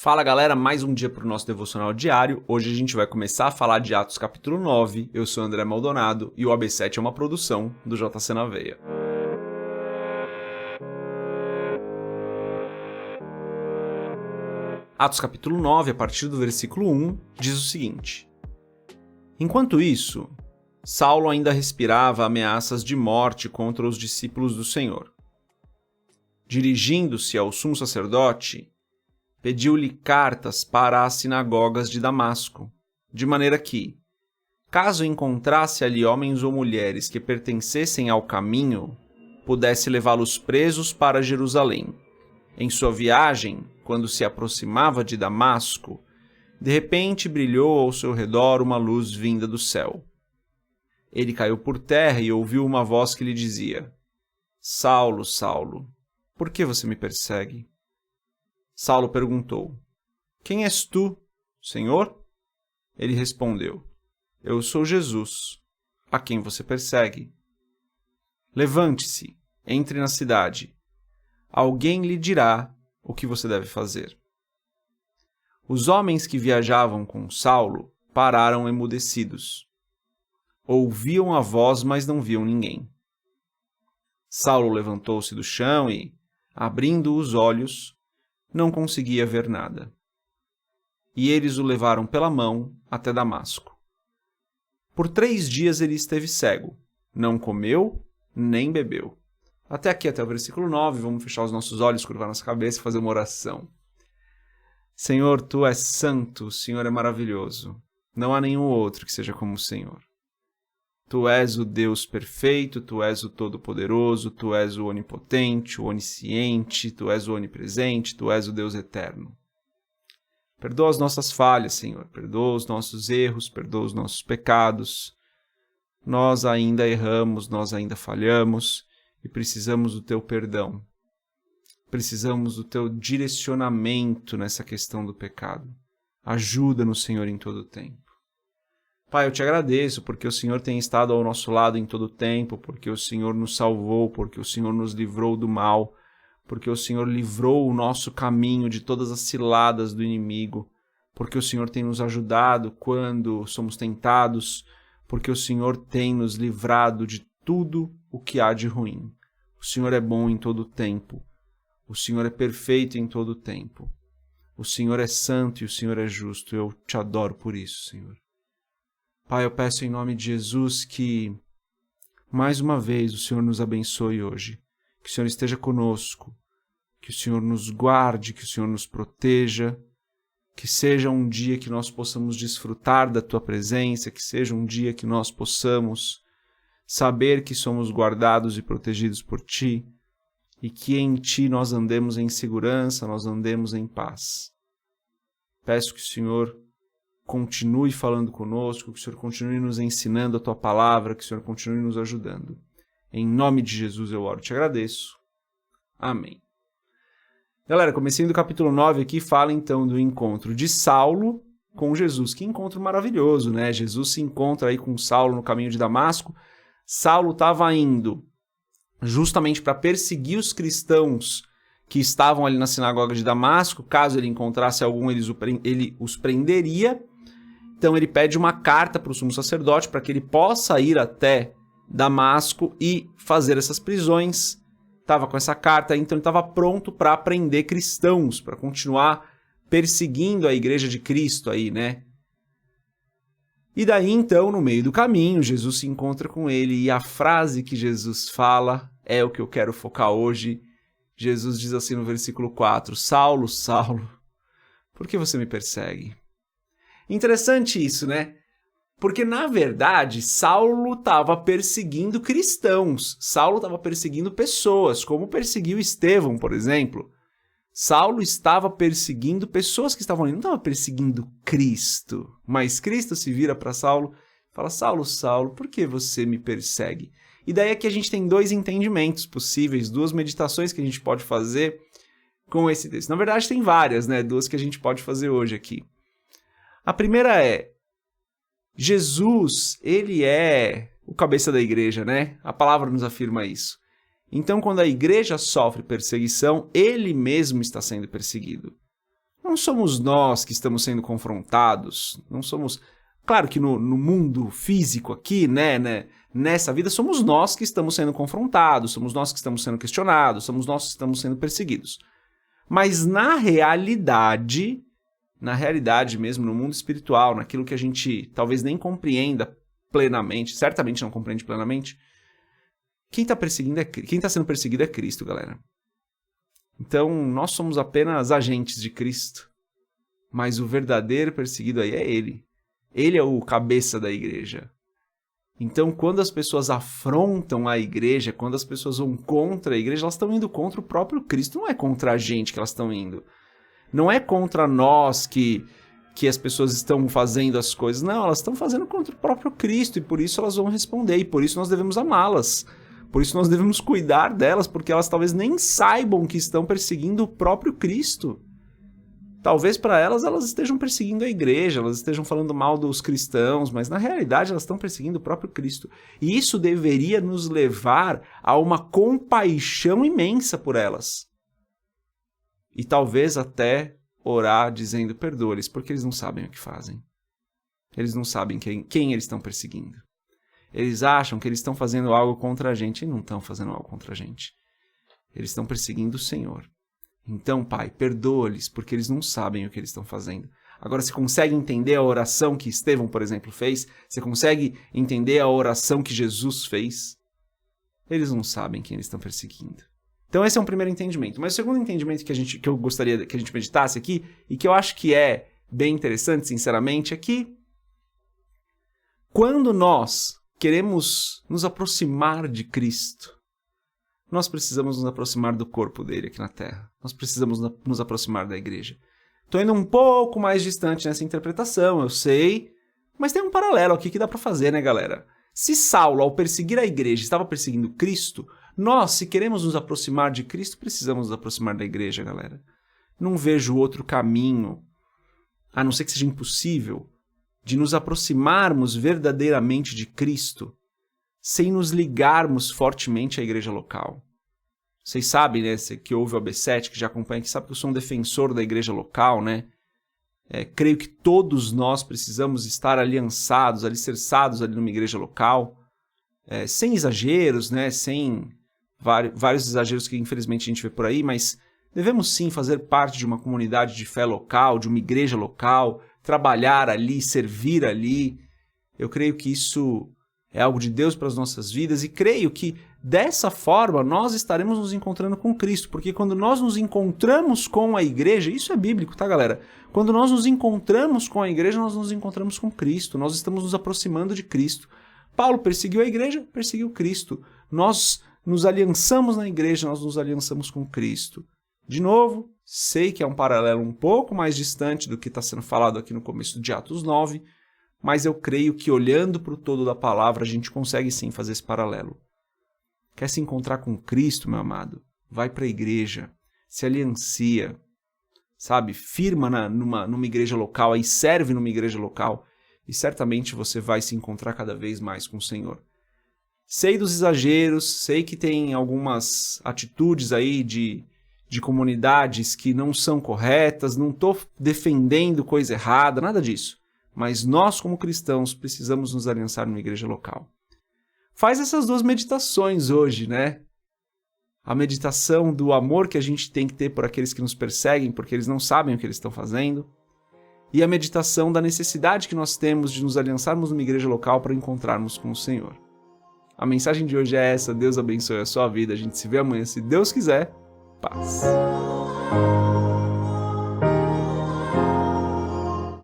Fala galera, mais um dia para o nosso devocional diário. Hoje a gente vai começar a falar de Atos capítulo 9. Eu sou André Maldonado e o AB7 é uma produção do JC na Veia. Atos capítulo 9, a partir do versículo 1, diz o seguinte: Enquanto isso, Saulo ainda respirava ameaças de morte contra os discípulos do Senhor. Dirigindo-se ao sumo sacerdote, pediu-lhe cartas para as sinagogas de Damasco, de maneira que, caso encontrasse ali homens ou mulheres que pertencessem ao caminho, pudesse levá-los presos para Jerusalém. Em sua viagem, quando se aproximava de Damasco, de repente brilhou ao seu redor uma luz vinda do céu. Ele caiu por terra e ouviu uma voz que lhe dizia: Saulo, Saulo, por que você me persegue? Saulo perguntou: Quem és tu, Senhor? Ele respondeu: Eu sou Jesus, a quem você persegue. Levante-se, entre na cidade. Alguém lhe dirá o que você deve fazer. Os homens que viajavam com Saulo pararam emudecidos. Ouviam a voz, mas não viam ninguém. Saulo levantou-se do chão e, abrindo os olhos, não conseguia ver nada. E eles o levaram pela mão até Damasco. Por 3 dias ele esteve cego, não comeu nem bebeu. Até aqui, até o versículo 9, vamos fechar os nossos olhos, curvar nossa cabeça e fazer uma oração. Senhor, Tu és santo, o Senhor é maravilhoso. Não há nenhum outro que seja como o Senhor. Tu és o Deus perfeito, Tu és o Todo-Poderoso, Tu és o Onipotente, o Onisciente, Tu és o Onipresente, Tu és o Deus Eterno. Perdoa as nossas falhas, Senhor, perdoa os nossos erros, perdoa os nossos pecados. Nós ainda erramos, nós ainda falhamos e precisamos do Teu perdão. Precisamos do Teu direcionamento nessa questão do pecado. Ajuda-nos, Senhor, em todo o tempo. Pai, eu Te agradeço porque o Senhor tem estado ao nosso lado em todo o tempo, porque o Senhor nos salvou, porque o Senhor nos livrou do mal, porque o Senhor livrou o nosso caminho de todas as ciladas do inimigo, porque o Senhor tem nos ajudado quando somos tentados, porque o Senhor tem nos livrado de tudo o que há de ruim. O Senhor é bom em todo o tempo, o Senhor é perfeito em todo o tempo, o Senhor é santo e o Senhor é justo. Eu Te adoro por isso, Senhor. Pai, eu peço em nome de Jesus que, mais uma vez, o Senhor nos abençoe hoje, que o Senhor esteja conosco, que o Senhor nos guarde, que o Senhor nos proteja, que seja um dia que nós possamos desfrutar da Tua presença, que seja um dia que nós possamos saber que somos guardados e protegidos por Ti e que em Ti nós andemos em segurança, nós andemos em paz. Peço que o Senhor continue falando conosco, que o Senhor continue nos ensinando a Tua palavra, que o Senhor continue nos ajudando. Em nome de Jesus eu oro e Te agradeço. Amém. Galera, comecinho do capítulo 9 aqui fala então do encontro de Saulo com Jesus. Que encontro maravilhoso, né? Jesus se encontra aí com Saulo no caminho de Damasco. Saulo estava indo justamente para perseguir os cristãos que estavam ali na sinagoga de Damasco. Caso ele encontrasse algum, ele os prenderia. Então ele pede uma carta para o sumo sacerdote para que ele possa ir até Damasco e fazer essas prisões. Estava com essa carta, então ele estava pronto para prender cristãos, para continuar perseguindo a igreja de Cristo aí, né? E daí então, no meio do caminho, Jesus se encontra com ele e a frase que Jesus fala é o que eu quero focar hoje. Jesus diz assim no versículo 4, Saulo, Saulo, por que você me persegue? Interessante isso, né? Porque, na verdade, Saulo estava perseguindo cristãos. Saulo estava perseguindo pessoas, como perseguiu Estevão, por exemplo. Saulo estava perseguindo pessoas que estavam ali. Não estava perseguindo Cristo. Mas Cristo se vira para Saulo e fala, Saulo, Saulo, por que você me persegue? E daí aqui a gente tem 2 entendimentos possíveis, 2 meditações que a gente pode fazer com esse texto. Na verdade, tem várias, né? 2 que a gente pode fazer hoje aqui. A primeira é, Jesus, ele é o cabeça da igreja, né? A palavra nos afirma isso. Então, quando a igreja sofre perseguição, ele mesmo está sendo perseguido. Não somos nós que estamos sendo confrontados, não somos... Claro que no mundo físico aqui, né, nessa vida, somos nós que estamos sendo confrontados, somos nós que estamos sendo questionados, somos nós que estamos sendo perseguidos. Mas na realidade mesmo, no mundo espiritual, naquilo que a gente talvez nem compreenda plenamente, certamente não compreende plenamente, quem está sendo perseguido é Cristo, galera. Então, nós somos apenas agentes de Cristo, mas o verdadeiro perseguido aí é Ele. Ele é o cabeça da igreja. Então, quando as pessoas afrontam a igreja, quando as pessoas vão contra a igreja, elas estão indo contra o próprio Cristo. Não é contra a gente que elas estão indo. Não é contra nós que as pessoas estão fazendo as coisas. Não, elas estão fazendo contra o próprio Cristo e por isso elas vão responder. E por isso nós devemos amá-las. Por isso nós devemos cuidar delas, porque elas talvez nem saibam que estão perseguindo o próprio Cristo. Talvez para elas estejam perseguindo a igreja, elas estejam falando mal dos cristãos, mas na realidade elas estão perseguindo o próprio Cristo. E isso deveria nos levar a uma compaixão imensa por elas. E talvez até orar dizendo perdoa-lhes, porque eles não sabem o que fazem. Eles não sabem quem eles estão perseguindo. Eles acham que eles estão fazendo algo contra a gente e não estão fazendo algo contra a gente. Eles estão perseguindo o Senhor. Então, Pai, perdoa-lhes, porque eles não sabem o que eles estão fazendo. Agora, você consegue entender a oração que Estevão, por exemplo, fez? Você consegue entender a oração que Jesus fez? Eles não sabem quem eles estão perseguindo. Então, esse é um primeiro entendimento. Mas o segundo entendimento que eu gostaria que a gente meditasse aqui, e que eu acho que é bem interessante, sinceramente, é que quando nós queremos nos aproximar de Cristo, nós precisamos nos aproximar do corpo dele aqui na Terra. Nós precisamos nos aproximar da igreja. Estou indo um pouco mais distante nessa interpretação, eu sei, mas tem um paralelo aqui que dá para fazer, né, galera? Se Saulo, ao perseguir a igreja, estava perseguindo Cristo, nós, se queremos nos aproximar de Cristo, precisamos nos aproximar da igreja, galera. Não vejo outro caminho, a não ser que seja impossível, de nos aproximarmos verdadeiramente de Cristo sem nos ligarmos fortemente à igreja local. Vocês sabem, né, você que ouve o AB7, que já acompanha, que sabe que eu sou um defensor da igreja local, né? Creio que todos nós precisamos estar aliançados, alicerçados ali numa igreja local, sem exageros, né, sem vários exageros que infelizmente a gente vê por aí, mas devemos sim fazer parte de uma comunidade de fé local, de uma igreja local, trabalhar ali, servir ali. Eu creio que isso é algo de Deus para as nossas vidas e creio que dessa forma nós estaremos nos encontrando com Cristo, porque quando nós nos encontramos com a igreja, isso é bíblico, tá, galera? Quando nós nos encontramos com a igreja, nós nos encontramos com Cristo, nós estamos nos aproximando de Cristo. Paulo perseguiu a igreja, perseguiu Cristo. Nós nos aliançamos na igreja, nós nos aliançamos com Cristo. De novo, sei que é um paralelo um pouco mais distante do que está sendo falado aqui no começo de Atos 9, mas eu creio que olhando para o todo da palavra, a gente consegue sim fazer esse paralelo. Quer se encontrar com Cristo, meu amado? Vai para a igreja, se aliancia, sabe? Firma numa igreja local, aí serve numa igreja local, e certamente você vai se encontrar cada vez mais com o Senhor. Sei dos exageros, sei que tem algumas atitudes aí de comunidades que não são corretas, não estou defendendo coisa errada, nada disso. Mas nós, como cristãos, precisamos nos aliançar numa igreja local. Faz essas duas meditações hoje, né? A meditação do amor que a gente tem que ter por aqueles que nos perseguem, porque eles não sabem o que eles estão fazendo. E a meditação da necessidade que nós temos de nos aliançarmos numa igreja local para encontrarmos com o Senhor. A mensagem de hoje é essa. Deus abençoe a sua vida. A gente se vê amanhã, se Deus quiser. Paz.